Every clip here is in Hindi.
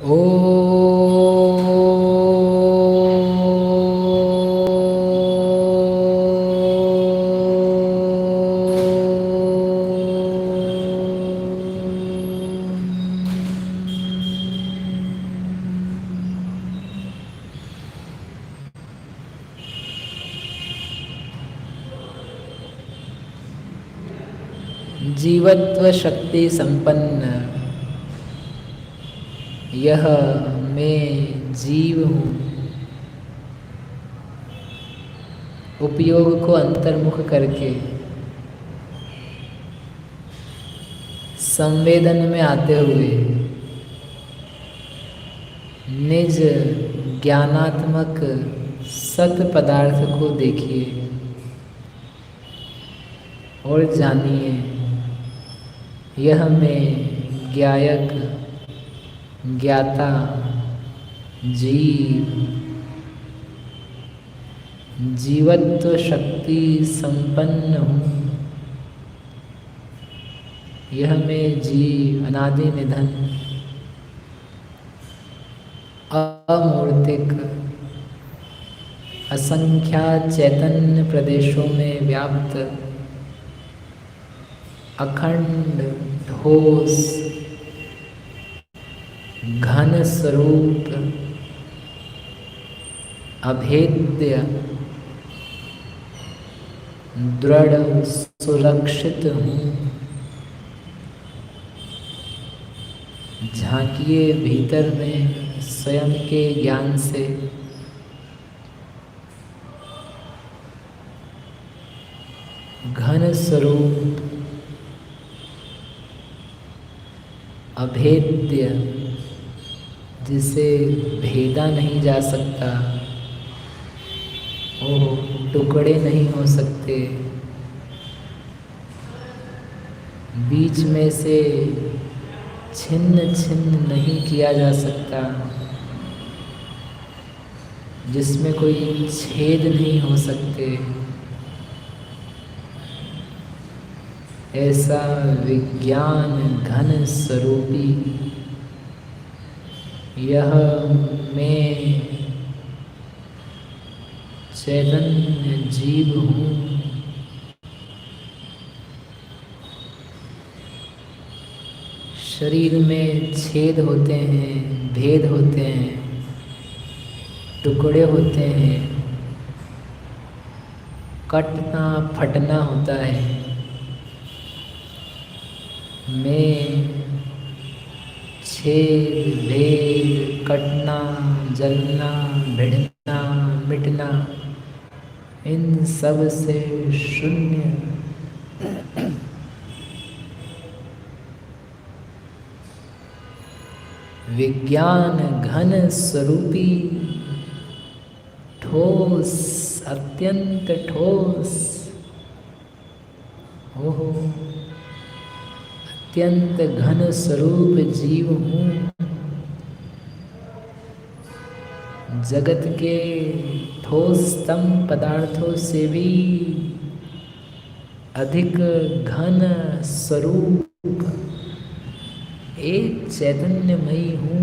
ओ जीवत्व शक्ति संपन्न यह मैं जीव हूँ। उपयोग को अंतर्मुख करके संवेदन में आते हुए निज ज्ञानात्मक सत पदार्थ को देखिए और जानिए, यह मैं ज्ञायक, ज्ञाता, जीव, जीवत्व शक्ति संपन्न हूँ। यह मैं जीव, अनादि निधन, अमूर्तिक, असंख्यात चैतन्य प्रदेशों में व्याप्त अखंड ठोस घन स्वरूप अभेद्य दृढ़ सुरक्षित हूँ। झांकिए भीतर में स्वयं के ज्ञान से। घन स्वरूप अभेद्य, जिसे भेदा नहीं जा सकता, ओह टुकड़े नहीं हो सकते, बीच में से छिन्न छिन्न नहीं किया जा सकता, जिसमें कोई छेद नहीं हो सकते, ऐसा विज्ञान घन स्वरूपी यह मैं चैतन्य जीव हूँ। शरीर में छेद होते हैं, भेद होते हैं, टुकड़े होते हैं, कटना फटना होता है। मैं छेद भेद कटना जलना भिड़ना मिटना इन सब से शून्य विज्ञान घन स्वरूपी ठोस, अत्यंत ठोस, ओहो अत्यंत घन स्वरूप जीव हूँ। जगत के ठोसतम पदार्थों से भी अधिक घन स्वरूप एक चैतन्यमयी हूँ।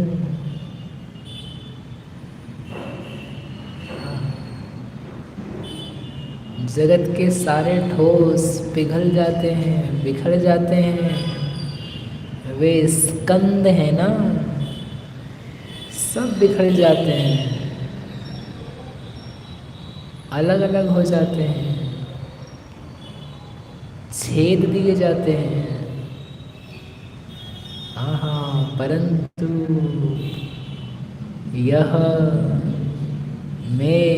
जगत के सारे ठोस पिघल जाते हैं, बिखर जाते हैं, वे स्कंद हैं ना, सब बिखर जाते हैं, अलग अलग हो जाते हैं, छेद दिए जाते हैं। हाँ, परंतु यह मैं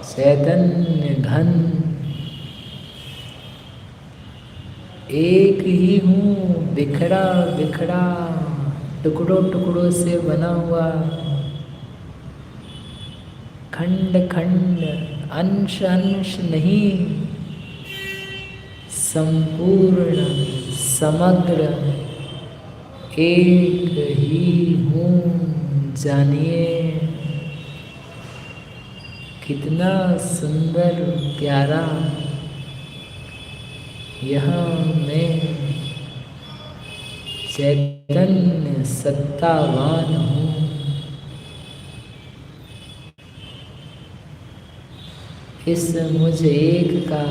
चैतन्य घन एक ही हूँ, बिखरा बिखरा टुकड़ों टुकड़ों से बना हुआ, खंड खंड अंश अंश नहीं, संपूर्ण समग्र एक ही हूँ। जानिए कितना सुंदर प्यारा यह मैं चैतन्य सत्तावान हूँ। इस मुझ एक का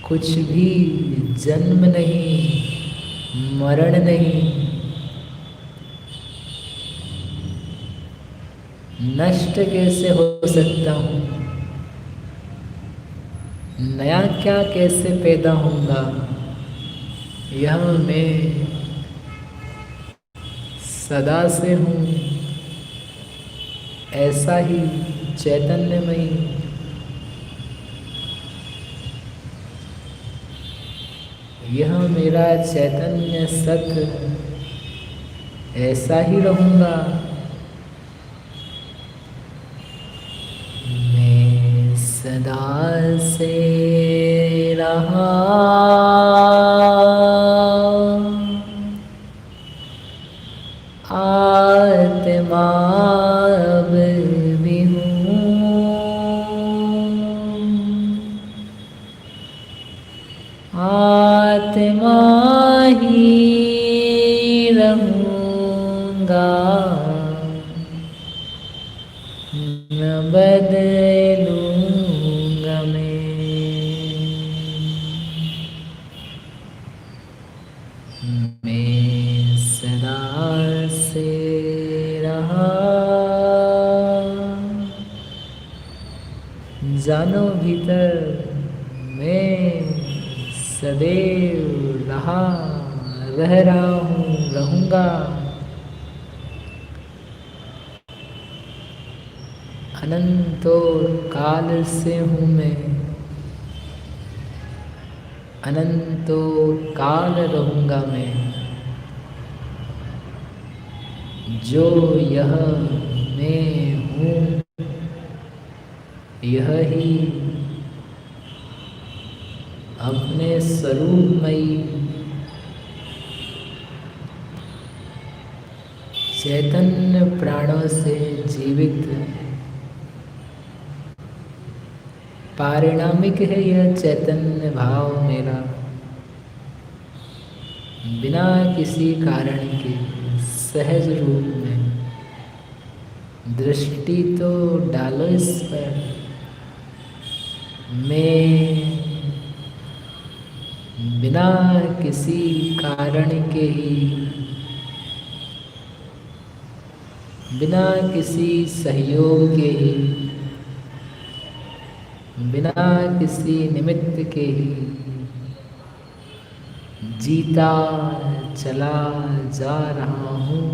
कुछ भी जन्म नहीं, मरण नहीं, नष्ट कैसे हो सकता हूँ, नया क्या कैसे पैदा होऊंगा। यह मैं सदा से हूँ, ऐसा ही चैतन्यमयी। यह मेरा चैतन्य सत्य, ऐसा ही रहूँगा। मैं सदा से रहा, आत्मा अब भी हूँ। आत्मा ही रहूँगा, न बदलूँगा मैं सदा से रहा। जानो भीतर मैं सदैव रहा, रह रहा हूँ, रहूँगा। अनंतो काल से हूँ मैं, अनंतो काल रहूँगा मैं। जो यह मैं हूँ, यह ही अपने स्वरूपमयी चैतन्य प्राणों से जीवित पारिणामिक है यह चैतन्य भाव मेरा, बिना किसी कारण के सहज रूप में। दृष्टि तो डालो इस पर, मैं बिना किसी कारण के ही, बिना किसी सहयोग के ही, बिना किसी निमित्त के ही जीता चला जा रहा हूँ।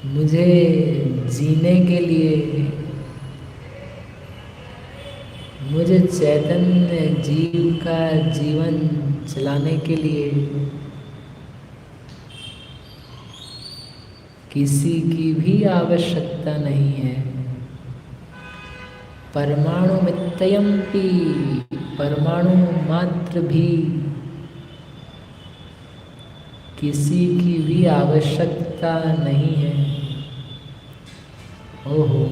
मुझे जीने के लिए, मुझे चैतन्य जीव का जीवन चलाने के लिए किसी की भी आवश्यकता नहीं है। परमाणु मित्ययम्पि, परमाणु मात्र भी किसी की भी आवश्यकता नहीं है। ओहो,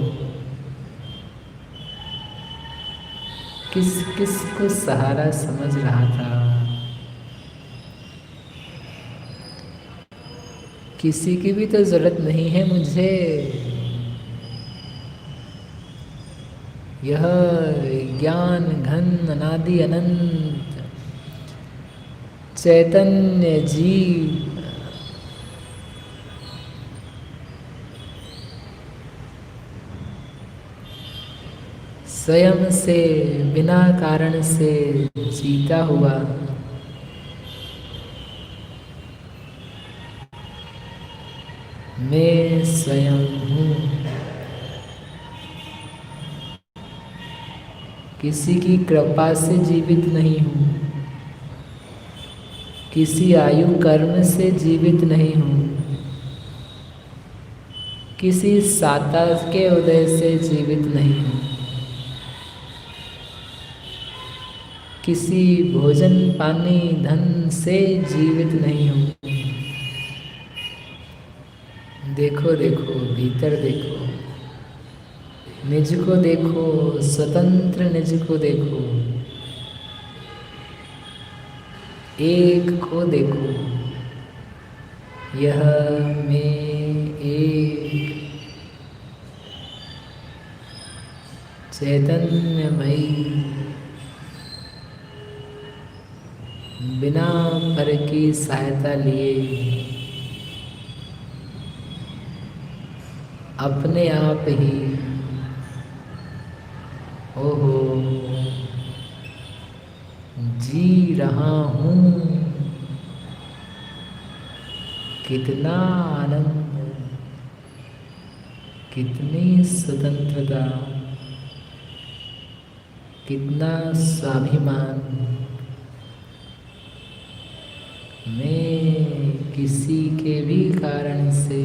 किस किस को सहारा समझ रहा था। किसी की भी तो जरूरत नहीं है मुझे। यह ज्ञान घन अनादि अनंत चैतन्य जीव स्वयं से बिना कारण से जीता हुआ मैं स्वयं हूँ। किसी की कृपा से जीवित नहीं हूँ, किसी आयु कर्म से जीवित नहीं हूँ, किसी साता के उदय से जीवित नहीं हूँ, किसी भोजन पानी धन से जीवित नहीं हूँ। देखो देखो, भीतर देखो, निज को देखो, स्वतंत्र निज को देखो। एक को देखो, यह मैं एक चैतन्यमयी, बिना पर की सहायता लिए अपने आप ही ओहो जी रहा हूँ। कितना आनंद, कितनी स्वतंत्रता, कितना स्वाभिमान। मैं किसी के भी कारण से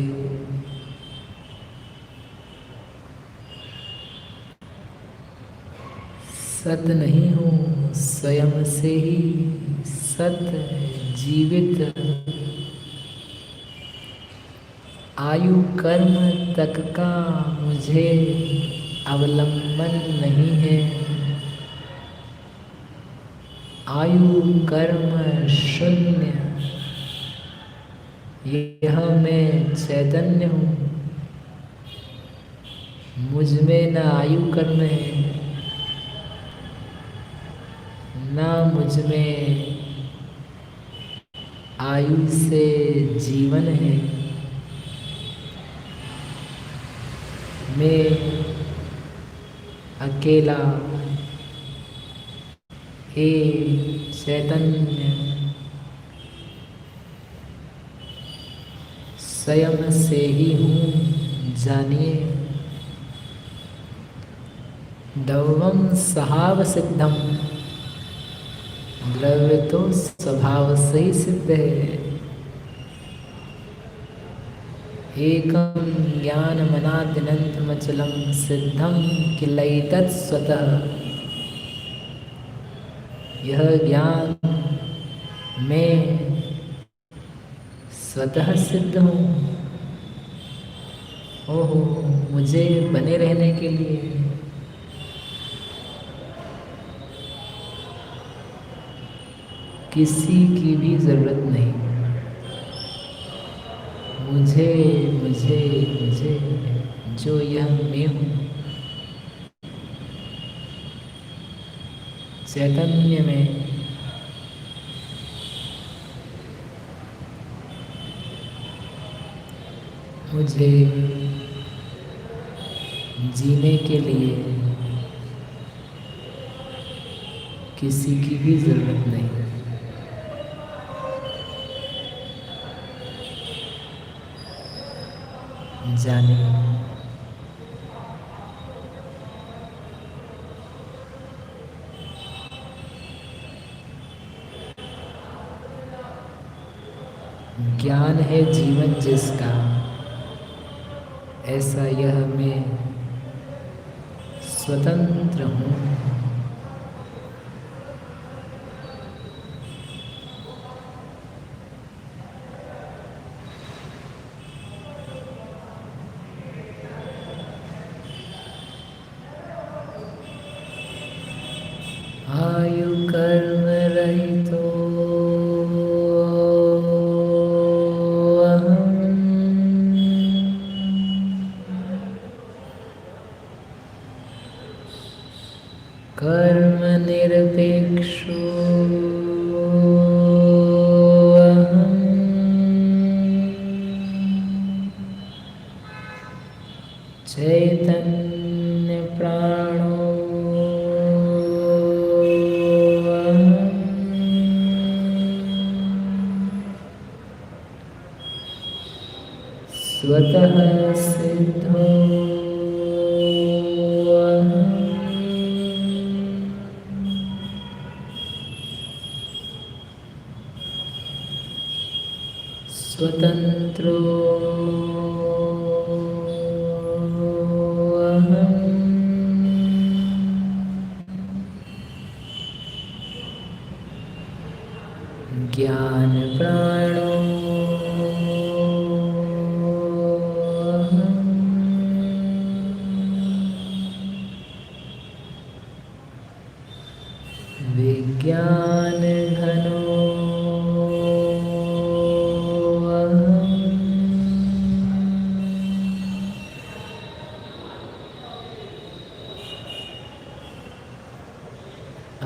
सत नहीं हूँ, स्वयं से ही सत जीवित। आयु कर्म तक का मुझे अवलंबन नहीं है। आयु कर्म शून्य, यह मैं चैतन्य हूँ। मुझ में न आयु कर्म है, न मुझ में आयु से जीवन है। मैं अकेला एक चैतन्य स्वयं से ही हूँ, जानिए। दैवम स्वभाव सिद्धम, द्रव्य तो स्वभाव से ही सिद्ध है। एकम ज्ञानमनादिनन्तमचलं सिद्धं किलैतत् स्वतः। यह ज्ञान मैं स्वतः सिद्ध हूँ। ओहो, मुझे बने रहने के लिए किसी की भी जरूरत नहीं। मुझे मुझे मुझे जो यह मैं हूँ, चैतन्य में मुझे जीने के लिए किसी की भी जरूरत नहीं। जाने ज्ञान है जीवन जिसका, ऐसा यह मैं स्वतंत्र हूँ। आयु कर्म रहितो अहम्, कर्म निरपेक्षो अहम्, चैतन्य प्राणो स्वतः सिद्धो अहम्, स्वतंत्रो अहम्, ज्ञान प्राणो विज्ञान घनो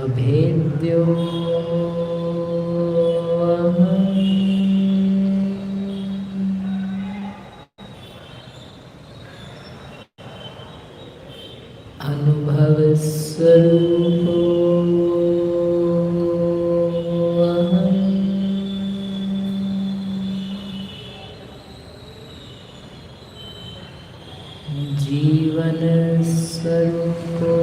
अभेद्यो अनुभव स्वरूपो जीवन स्वरूपो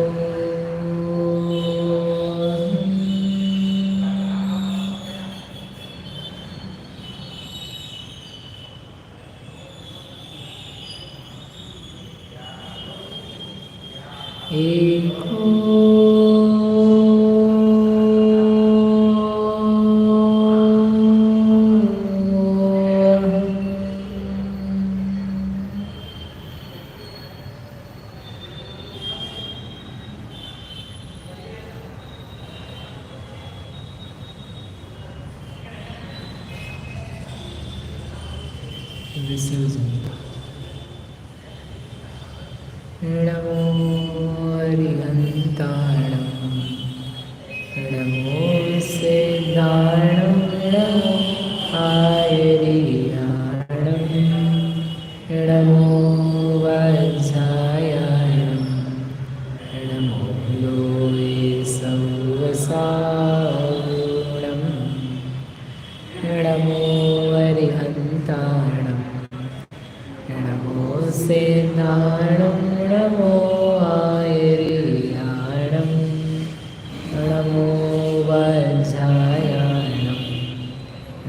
नमो अरिहन्ताणं नमो सिद्धाणं नमो आयर्याणं नमो वज्रायाणं नमो लोये संवसारणं नमो अरिहन्ताणं नमो सिद्धाणं नमो आयर्याणं नमो वज्रायाणं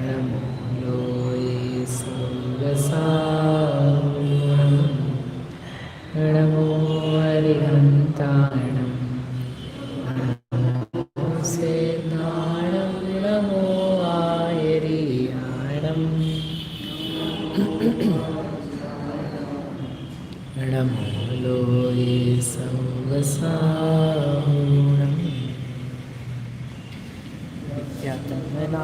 नमो लोये संवसारणं नमो अरिहन्ताणं नमो सिद्धाणं नमो आयर्याणं नमो लोये संवसारणं विद्यातमना